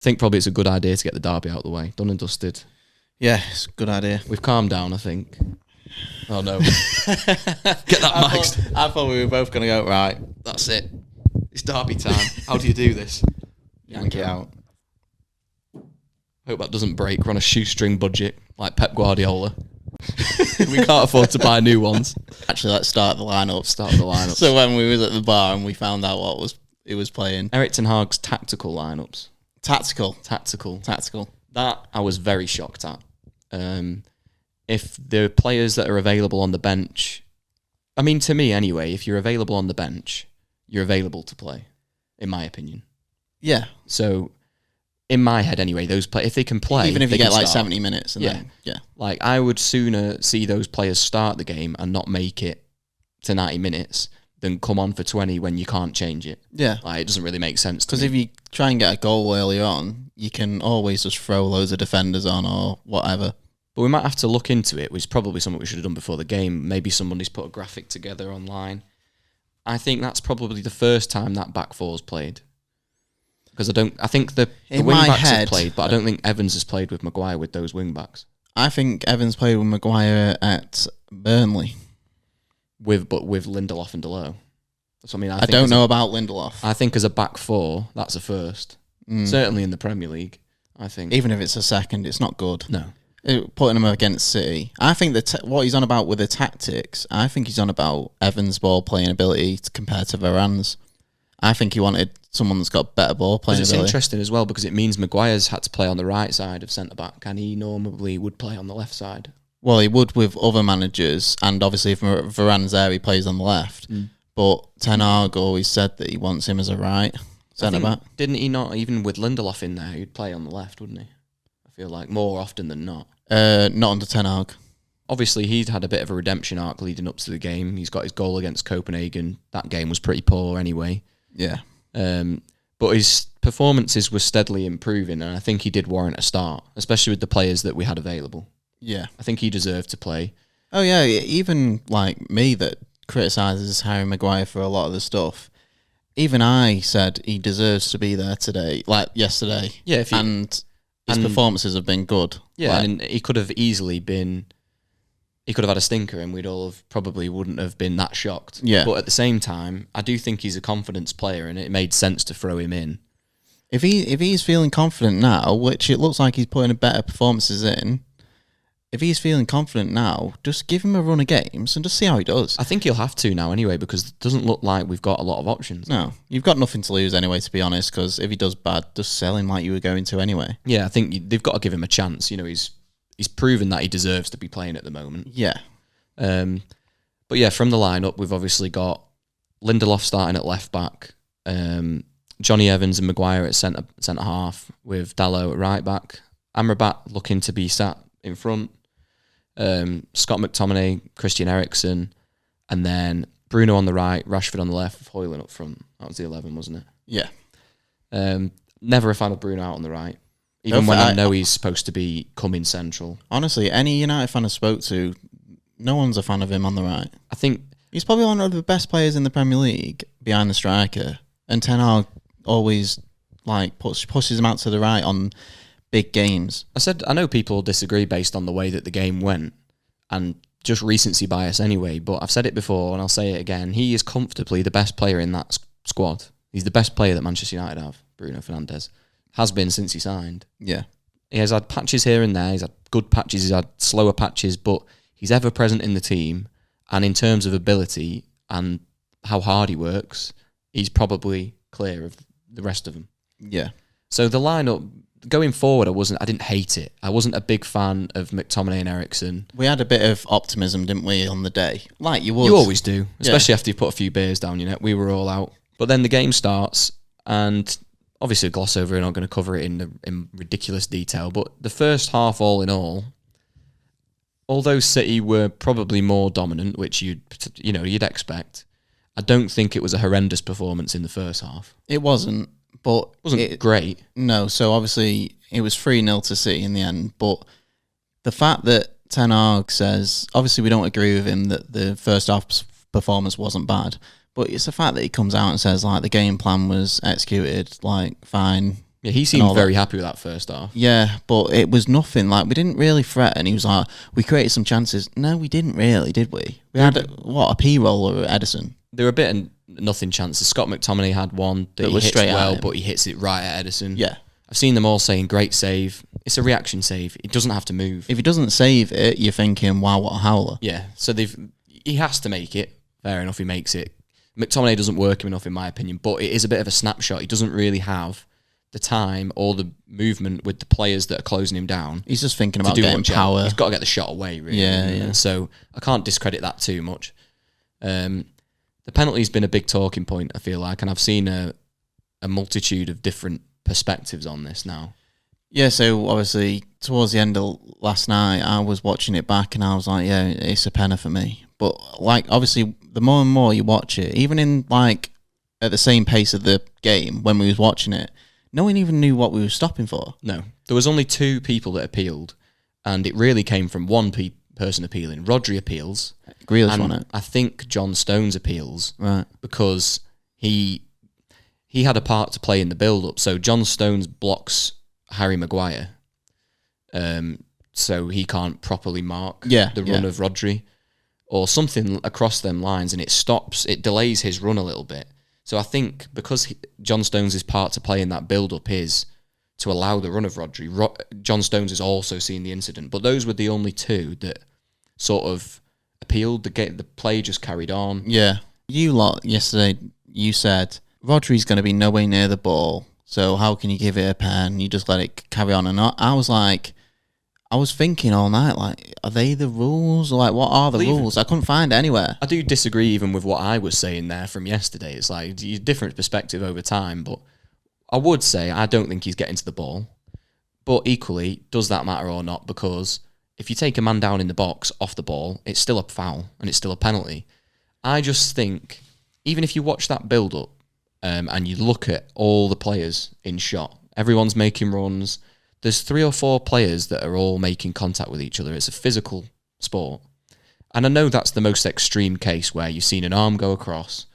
think probably it's a good idea to get the derby out of the way. Done and dusted. Yeah, it's a good idea. We've calmed down, I think. Oh, no. Get that mic. I thought we were both going to go, right, That's it. It's derby time. How do you do this? yank it out. Hope that doesn't break. We're on a shoestring budget, like Pep Guardiola. We can't afford to buy new ones. Actually, let's start the lineup. So when we was at the bar and we found out what he was playing. Erik ten Hag's tactical lineups. Tactical. That I was very shocked at. If the players that are available on the bench, I mean, to me anyway, if you're available on the bench, you're available to play, in my opinion. Yeah. So, in my head anyway, those players, if they can play, even if you get like start. 70 minutes, and then like I would sooner see those players start the game and not make it to 90 minutes than come on for 20 when you can't change it. Yeah. Like, it doesn't really make sense. Because if you try and get a goal early on, you can always just throw loads of defenders on or whatever. But we might have to look into it, which is probably something we should have done before the game. Maybe somebody's put a graphic together online. I think that's probably the first time that back four's played. Because I think the wing backs have played, but I don't think Evans has played with Maguire with those wing backs. I think Evans played with Maguire at Burnley. With Lindelof and Deleuze. That's what I mean. I don't know about Lindelof. I think as a back four, that's a first. Certainly in the Premier League, I think. Even if it's a second, it's not good. No. Putting him against City. I think that what he's on about with the tactics, I think he's on about Evans' ball playing ability compared to Varane's. I think he wanted someone that's got better ball playing ability. It's interesting as well because it means Maguire's had to play on the right side of centre-back and he normally would play on the left side. Well, he would with other managers, and obviously if Varane's there, he plays on the left. But Ten Hag always said that he wants him as a right centre-back. Didn't he not, even with Lindelof in there, he'd play on the left, wouldn't he? I feel like more often than not. Not under Ten Hag. Obviously, he'd had a bit of a redemption arc leading up to the game. He's got his goal against Copenhagen. That game was pretty poor anyway. Yeah. But his performances were steadily improving, and I think he did warrant a start, especially with the players that we had available. Yeah. I think he deserved to play. Oh, yeah. Even like me that criticises Harry Maguire for a lot of the stuff, even I said he deserves to be there today, like yesterday. Yeah. And his performances have been good. Yeah, and he could have easily been... He could have had a stinker and we'd all have probably wouldn't have been that shocked. Yeah. But at the same time, I do think he's a confidence player and it made sense to throw him in. If he's feeling confident now, which it looks like he's putting better performances in, if he's feeling confident now, just give him a run of games and just see how he does. I think he'll have to now anyway because it doesn't look like we've got a lot of options. No, you've got nothing to lose anyway, to be honest, because if he does bad, just sell him like you were going to anyway. Yeah, I think they've got to give him a chance. You know, he's proven that he deserves to be playing at the moment. Yeah. But yeah, from the lineup, we've obviously got Lindelof starting at left back, Johnny Evans and Maguire at centre half, with Dalot at right back, Amrabat looking to be sat in front, Scott McTominay, Christian Eriksen, and then Bruno on the right, Rashford on the left, with Højlund up front. That was the 11, wasn't it? Yeah. Never a fan of Bruno out on the right. Even when I know he's supposed to be coming central. Honestly, any United fan I spoke to, no one's a fan of him on the right. I think he's probably one of the best players in the Premier League behind the striker. And Ten Hag always like pushes him out to the right on big games. I know people disagree based on the way that the game went and just recency bias anyway, but I've said it before and I'll say it again. He is comfortably the best player in that squad. He's the best player that Manchester United have, Bruno Fernandes. Has been since he signed. Yeah. He has had patches here and there. He's had good patches. He's had slower patches, but he's ever present in the team. And in terms of ability and how hard he works, he's probably clear of the rest of them. Yeah. So the lineup going forward, I didn't hate it. I wasn't a big fan of McTominay and Eriksen. We had a bit of optimism, didn't we, on the day? Like you would. You always do, especially after you put a few beers down your neck. We were all out. But then the game starts and... Obviously, a gloss over, and I'm going to cover it in ridiculous detail. But the first half, all in all, although City were probably more dominant, which you'd expect, I don't think it was a horrendous performance in the first half. It wasn't, but it wasn't great. No, so obviously it was 3-0 to City in the end. But the fact that Ten Hag says, obviously we don't agree with him that the first half performance wasn't bad. But it's the fact that he comes out and says, like, the game plan was executed, like, fine. Yeah, he seemed very happy with that first half. Yeah, but it was nothing. Like, we didn't really threaten. He was like, we created some chances. No, we didn't really, did we? We had, a P-roller at Edison. There were a bit of nothing chances. Scott McTominay had one that he hits straight well, but he hits it right at Edison. Yeah. I've seen them all saying, great save. It's a reaction save. It doesn't have to move. If he doesn't save it, you're thinking, wow, what a howler. Yeah, so he has to make it. Fair enough, he makes it. McTominay doesn't work him enough, in my opinion, but it is a bit of a snapshot. He doesn't really have the time or the movement with the players that are closing him down. He's just thinking about getting power. He's got to get the shot away, really. Yeah. So I can't discredit that too much. The penalty's been a big talking point, I feel like, and I've seen a multitude of different perspectives on this now. Yeah, so obviously towards the end of last night, I was watching it back and I was like, yeah, it's a penner for me. But like, obviously, the more and more you watch it, even in like at the same pace of the game when we was watching it, no one even knew what we were stopping for. No. There was only 2 people that appealed, and it really came from one person appealing. Rodri appeals. Grealish won it. I think John Stones appeals. Right. Because he had a part to play in the build-up. So John Stones blocks Harry Maguire, so he can't properly mark the run of Rodri, or something across them lines, and it delays his run a little bit. So I think because John Stones' part to play in that build-up is to allow the run of Rodri, John Stones has also seen the incident. But those were the only 2 that sort of appealed. The play just carried on. Yeah. You lot, yesterday, you said, Rodri's going to be nowhere near the ball, so how can you give it a pen? You just let it carry on. And I was like, I was thinking all night, like, are they the rules? Like, what are the rules? I couldn't find it anywhere. I do disagree even with what I was saying there from yesterday. It's like a different perspective over time, but I would say I don't think he's getting to the ball. But equally, does that matter or not? Because if you take a man down in the box off the ball, it's still a foul and it's still a penalty. I just think, even if you watch that build-up and you look at all the players in shot, everyone's making runs. There's 3 or 4 players that are all making contact with each other. It's a physical sport. And I know that's the most extreme case where you've seen an arm go across.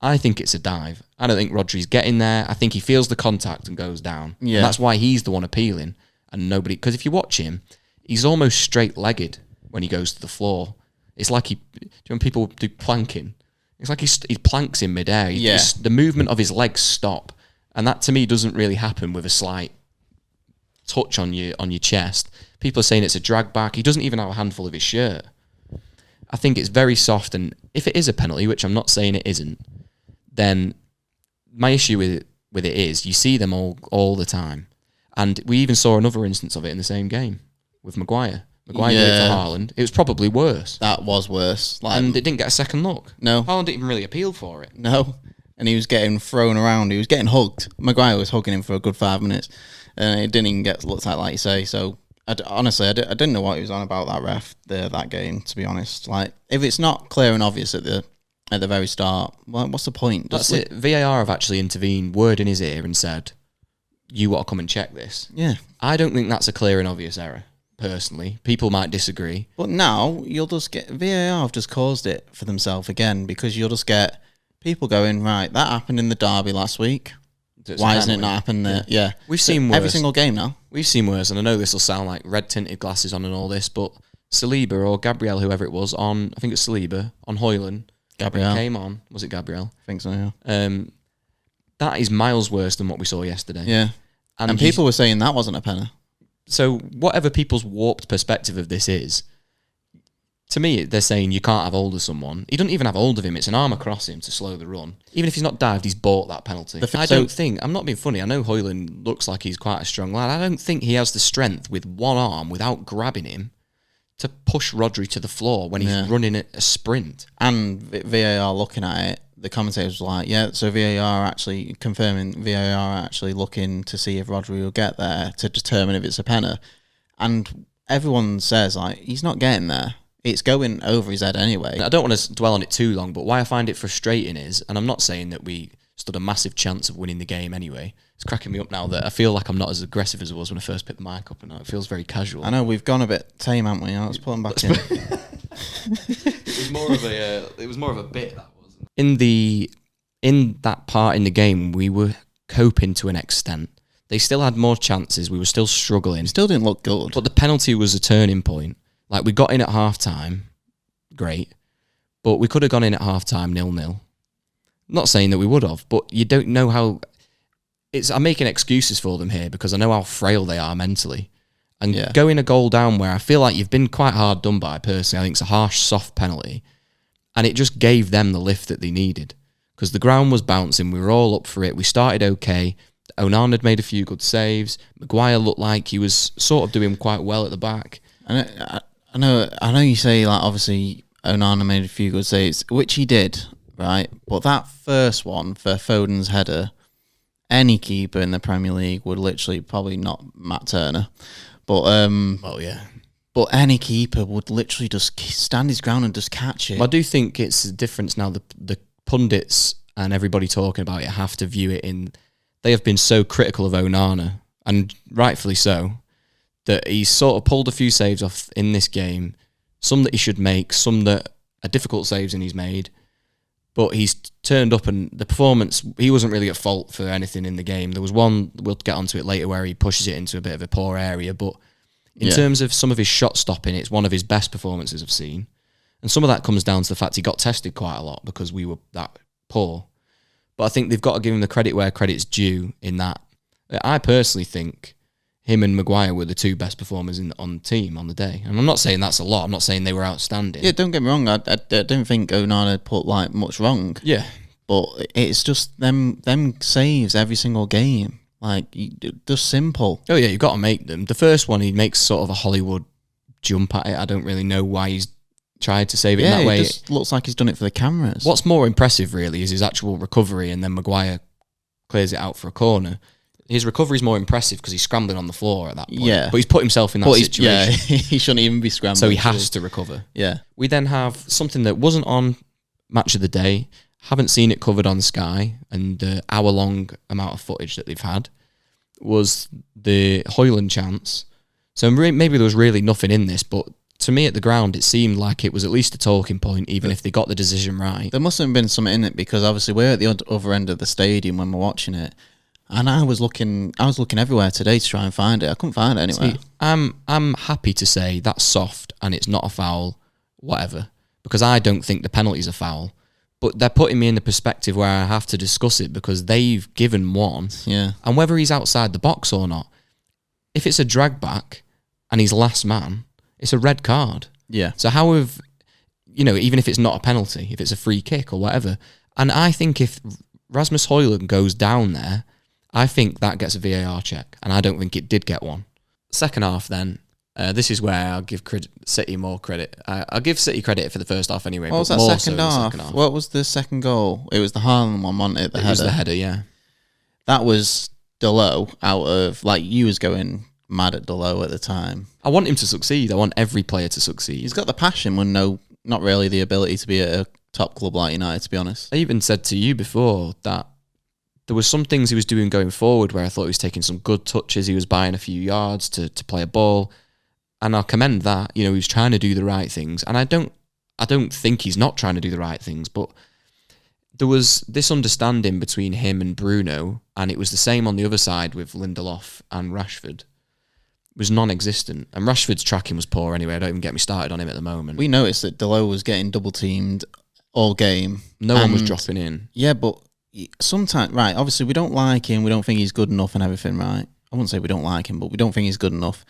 I think it's a dive. I don't think Rodri's getting there. I think he feels the contact and goes down. Yeah. And that's why he's the one appealing and nobody... Because if you watch him, he's almost straight-legged when he goes to the floor. It's like when people do planking, it's like he planks in midair. The movement of his legs stop. And that, to me, doesn't really happen with a slight touch on your chest. People are saying it's a drag back. He doesn't even have a handful of his shirt. I think it's very soft, and if it is a penalty, which I'm not saying it isn't, then my issue with it is you see them all the time. And we even saw another instance of it in the same game with Maguire. Maguire did it to Haaland. It was probably worse. That was worse. And it didn't get a second look. No. Haaland didn't even really appeal for it. No. And he was getting thrown around. He was getting hugged. Maguire was hugging him for a good 5 minutes. And it didn't even get looked like you say. So, honestly, I didn't know what he was on about, that ref, that game, to be honest. Like, if it's not clear and obvious at the very start, well, what's the point? That's it. VAR have actually intervened, word in his ear, and said, you want to come and check this. Yeah. I don't think that's a clear and obvious error, personally. People might disagree. But now, you'll just get... VAR have just caused it for themselves again, because you'll just get people going, right, that happened in the derby last week. Why hasn't it not happened there? Yeah. We've seen worse. Every single game now. We've seen worse, and I know this will sound like red-tinted glasses on and all this, but Saliba or Gabriel, whoever it was, I think it's Saliba, on Hoyland. Gabriel. Came on. Was it Gabriel? I think so, yeah. That is miles worse than what we saw yesterday. Yeah. And people were saying that wasn't a penalty. So whatever people's warped perspective of this is, to me, they're saying you can't have hold of someone. He doesn't even have hold of him. It's an arm across him to slow the run. Even if he's not dived, he's bought that penalty. I'm not being funny. I know Hoyland looks like he's quite a strong lad. I don't think he has the strength with one arm without grabbing him to push Rodri to the floor when he's running a sprint. And VAR looking at it, the commentators were like, yeah, so VAR actually confirming, VAR actually looking to see if Rodri will get there to determine if it's a penalty. And everyone says, like, he's not getting there. It's going over his head anyway. I don't want to dwell on it too long, but why I find it frustrating is, and I'm not saying that we stood a massive chance of winning the game anyway. It's cracking me up now that I feel like I'm not as aggressive as I was when I first picked the mic up, and now it feels very casual. I know, we've gone a bit tame, haven't we? Let's put them back in. It was more of a bit, that was. In that part in the game, we were coping to an extent. They still had more chances. We were still struggling. It still didn't look good. But the penalty was a turning point. Like, we got in at half-time. Great. But we could have gone in at half-time 0-0. Not saying that we would have, but you don't know how... I'm making excuses for them here because I know how frail they are mentally. And going a goal down where I feel like you've been quite hard done by, personally, I think it's a harsh, soft penalty. And it just gave them the lift that they needed. Because the ground was bouncing, we were all up for it, we started okay. Onana had made a few good saves. Maguire looked like he was sort of doing quite well at the back. I know you say, like, obviously Onana made a few good saves, which he did, right? But that first one for Foden's header, any keeper in the Premier League would literally, probably not Matt Turner, but but any keeper would literally just stand his ground and just catch it. I do think it's a difference now. The pundits and everybody talking about it have to view it in... They have been so critical of Onana, and rightfully so, that he's sort of pulled a few saves off in this game, some that he should make, some that are difficult saves and he's made, but he's turned up and the performance, he wasn't really at fault for anything in the game. There was one, we'll get onto it later, where he pushes it into a bit of a poor area, but in terms of some of his shot stopping, it's one of his best performances I've seen. And some of that comes down to the fact he got tested quite a lot because we were that poor. But I think they've got to give him the credit where credit's due in that. I personally think him and Maguire were the two best performers on the team on the day. And I'm not saying that's a lot. I'm not saying they were outstanding. Yeah, don't get me wrong. I don't think Onana put like much wrong. Yeah. But it's just them saves every single game. Like, just simple. Oh, yeah, you've got to make them. The first one, he makes sort of a Hollywood jump at it. I don't really know why he's tried to save it in that way. It just looks like he's done it for the cameras. What's more impressive, really, is his actual recovery, and then Maguire clears it out for a corner. His recovery is more impressive because he's scrambling on the floor at that point. Yeah. But he's put himself in that situation. Yeah, he shouldn't even be scrambling. So he has to recover. Yeah. We then have something that wasn't on Match of the Day, haven't seen it covered on Sky, and the hour-long amount of footage that they've had was the Højlund chance. So maybe there was really nothing in this, but to me at the ground it seemed like it was at least a talking point, even if they got the decision right. There must have been something in it because obviously we're at the other end of the stadium when we're watching it, and I was looking everywhere today to try and find it. I couldn't find it anywhere. See, I'm happy to say that's soft and it's not a foul, whatever, because I don't think the penalty's a foul. But they're putting me in the perspective where I have to discuss it because they've given one. Yeah. And whether he's outside the box or not, if it's a drag back and he's last man, it's a red card. Yeah. So how have, even if it's not a penalty, if it's a free kick or whatever, and I think if Rasmus Højlund goes down there, I think that gets a VAR check, and I don't think it did get one. Second half then, this is where I'll give City more credit. I'll give City credit for the first half anyway. What was that second half? What was the second goal? It was the Haaland one, wasn't it? It was the header, yeah. That was Delo out of, like, you was going mad at Delo at the time. I want him to succeed. I want every player to succeed. He's got the passion when not really the ability to be at a top club like United, to be honest. I even said to you before that there was some things he was doing going forward where I thought he was taking some good touches. He was buying a few yards to play a ball. And I'll commend that. He was trying to do the right things. And I don't think he's not trying to do the right things, but there was this understanding between him and Bruno, and it was the same on the other side with Lindelof and Rashford. It was non-existent. And Rashford's tracking was poor anyway. Don't even get me started on him at the moment. We noticed that Delo was getting double-teamed all game. No one was dropping in. Yeah, but sometimes, right, obviously we don't like him. We don't think he's good enough and everything, right? I wouldn't say we don't like him, but we don't think he's good enough.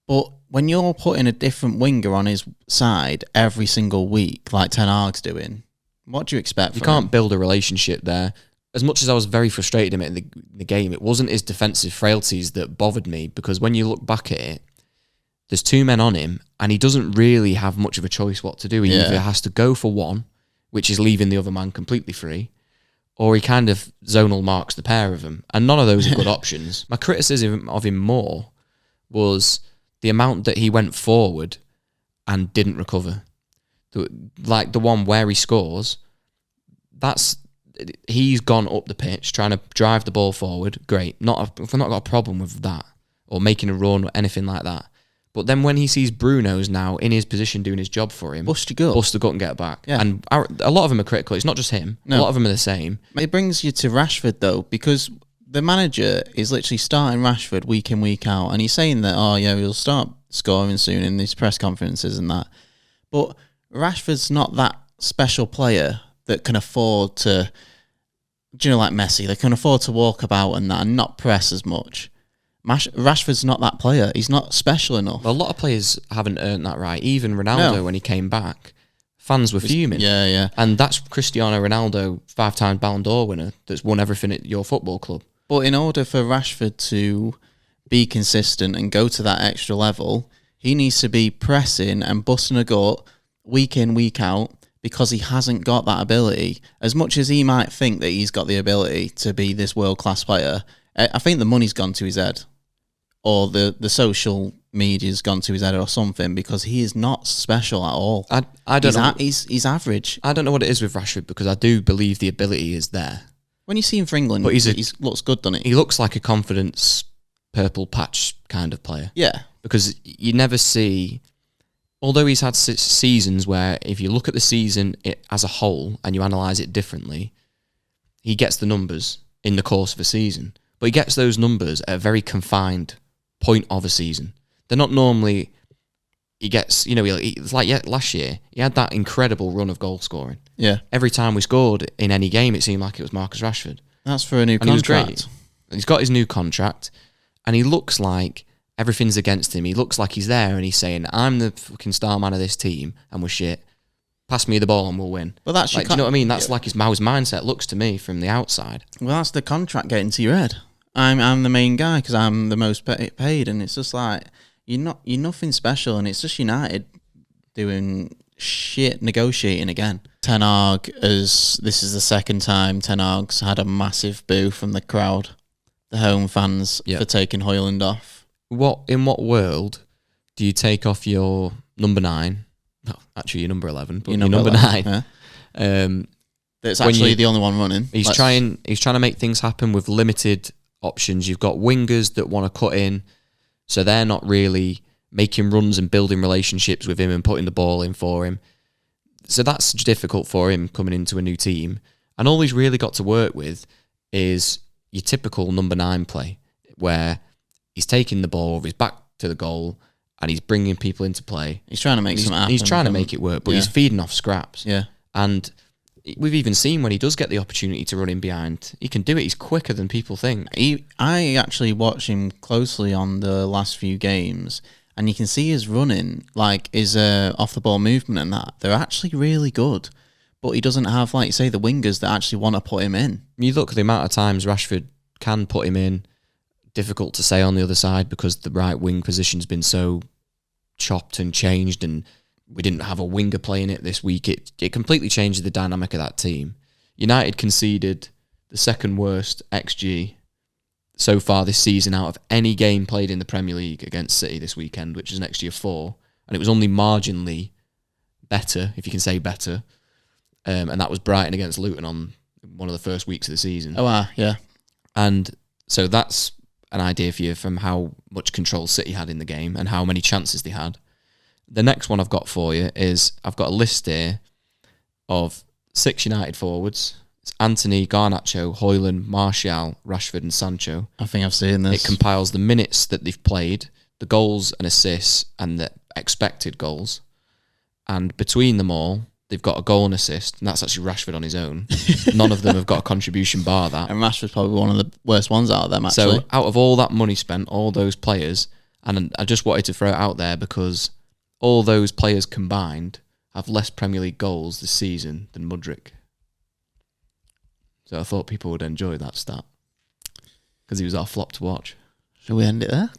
But when you're putting a different winger on his side every single week, like Ten Hag's doing, what do you expect from him? You can't build a relationship there. As much as I was very frustrated in the game, it wasn't his defensive frailties that bothered me, because when you look back at it, there's two men on him, and he doesn't really have much of a choice what to do. He either has to go for one, which is leaving the other man completely free, or he kind of zonal marks the pair of them. And none of those are good options. My criticism of him more was the amount that he went forward and didn't recover. Like the one where he scores, he's gone up the pitch trying to drive the ball forward. Great. I've not got a problem with that, or making a run or anything like that. But then when he sees Bruno's now in his position doing his job for him, bust the gut and get back. Yeah. And a lot of them are critical. It's not just him. No. A lot of them are the same. It brings you to Rashford though, because the manager is literally starting Rashford week in, week out, and he's saying that, oh yeah, he'll start scoring soon in these press conferences and that. But Rashford's not that special player that can afford to, do you know, like Messi, they can afford to walk about and that and not press as much. Rashford's not that player. He's not special enough. Well, a lot of players haven't earned that right. Even Ronaldo, when he came back, fans were fuming. Yeah, yeah. And that's Cristiano Ronaldo, 5-time Ballon d'Or winner, that's won everything at your football club. But in order for Rashford to be consistent and go to that extra level, he needs to be pressing and busting a gut week in, week out, because he hasn't got that ability. As much as he might think that he's got the ability to be this world-class player, I think the money's gone to his head. Or the social media's gone to his head or something, because he is not special at all. I don't know. He's average. I don't know what it is with Rashford, because I do believe the ability is there. When you see him for England, but he looks good, doesn't he? He looks like a confidence purple patch kind of player. Yeah. Because you never see, although he's had seasons where if you look at the season as a whole and you analyse it differently, he gets the numbers in the course of a season. But he gets those numbers at a very confined point of a season. They're not normally, he gets, it's like last year, he had that incredible run of goal scoring. Yeah. Every time we scored in any game, it seemed like it was Marcus Rashford. That's for a new contract. He was great. He's got his new contract, and he looks like everything's against him. He looks like he's there, and he's saying, I'm the fucking star man of this team, and we're shit. Pass me the ball and we'll win. But that's do you know what I mean? That's like how his mindset looks to me from the outside. Well, that's the contract getting to your head. I'm the main guy because I'm the most paid, and it's just like you're nothing special, and it's just United doing shit negotiating again. Ten Hag, as this is the second time Ten Hag's had a massive boo from the crowd, the home fans, for taking Højlund off. In what world do you take off your number 9? No, actually your number 11, but your number 9. Yeah. That's actually the only one running. He's trying to make things happen with limited options. You've got wingers that want to cut in, so they're not really making runs and building relationships with him and putting the ball in for him. So that's difficult for him coming into a new team. And all he's really got to work with is your typical number 9 play, where he's taking the ball over his back to the goal and he's bringing people into play. He's trying to make something happen. He's trying to make it work, but he's feeding off scraps. Yeah. And we've even seen when he does get the opportunity to run in behind, he can do it. He's quicker than people think. I actually watch him closely on the last few games, and you can see his running, like his off-the-ball movement and that. They're actually really good. But he doesn't have, like you say, the wingers that actually want to put him in. You look at the amount of times Rashford can put him in, difficult to say on the other side because the right wing position's been so chopped and changed, and we didn't have a winger playing it this week. It completely changed the dynamic of that team. United conceded the second worst XG so far this season out of any game played in the Premier League against City this weekend, which is an XG of 4. And it was only marginally better, if you can say better. And that was Brighton against Luton on one of the first weeks of the season. Oh, yeah. And so that's an idea for you from how much control City had in the game and how many chances they had. The next one I've got for you is I've got a list here of 6 United forwards. It's Anthony, Garnacho, Højlund, Martial, Rashford and Sancho. I think I've seen this. It compiles the minutes that they've played, the goals and assists and the expected goals. And between them all, they've got a goal and assist, and that's actually Rashford on his own. None of them have got a contribution bar that. And Rashford's probably one of the worst ones out of them, actually. So out of all that money spent, all those players, and I just wanted to throw it out there because all those players combined have less Premier League goals this season than Mudryk. So I thought people would enjoy that stat because he was our flop to watch. Shall we end it there?